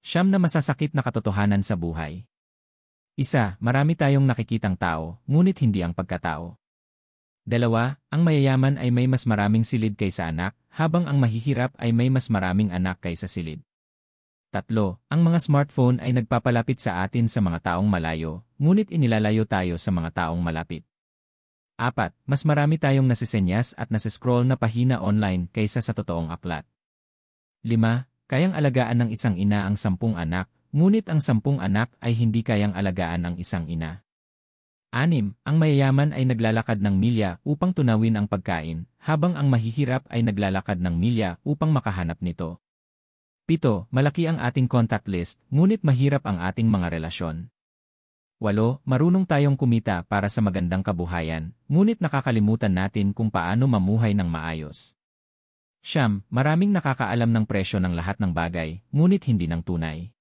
Siyam na masasakit na katotohanan sa buhay. Isa, marami tayong nakikitang tao, ngunit hindi ang pagkatao. Dalawa, ang mayayaman ay may mas maraming silid kaysa anak, habang ang mahihirap ay may mas maraming anak kaysa silid. Tatlo, ang mga smartphone ay nagpapalapit sa atin sa mga taong malayo, ngunit inilalayo tayo sa mga taong malapit. Apat, mas marami tayong nasisenyas at nasiscroll na pahina online kaysa sa totoong aklat. 5. Kayang alagaan ng isang ina ang 10 anak, ngunit ang 10 anak ay hindi kayang alagaan ang isang ina. 6. Ang mayayaman ay naglalakad ng milya upang tunawin ang pagkain, habang ang mahihirap ay naglalakad ng milya upang makahanap nito. 7. Malaki ang ating contact list, ngunit mahirap ang ating mga relasyon. 8. Marunong tayong kumita para sa magandang kabuhayan, ngunit nakakalimutan natin kung paano mamuhay ng maayos. 9. Maraming nakakaalam ng presyo ng lahat ng bagay, ngunit hindi ng tunay.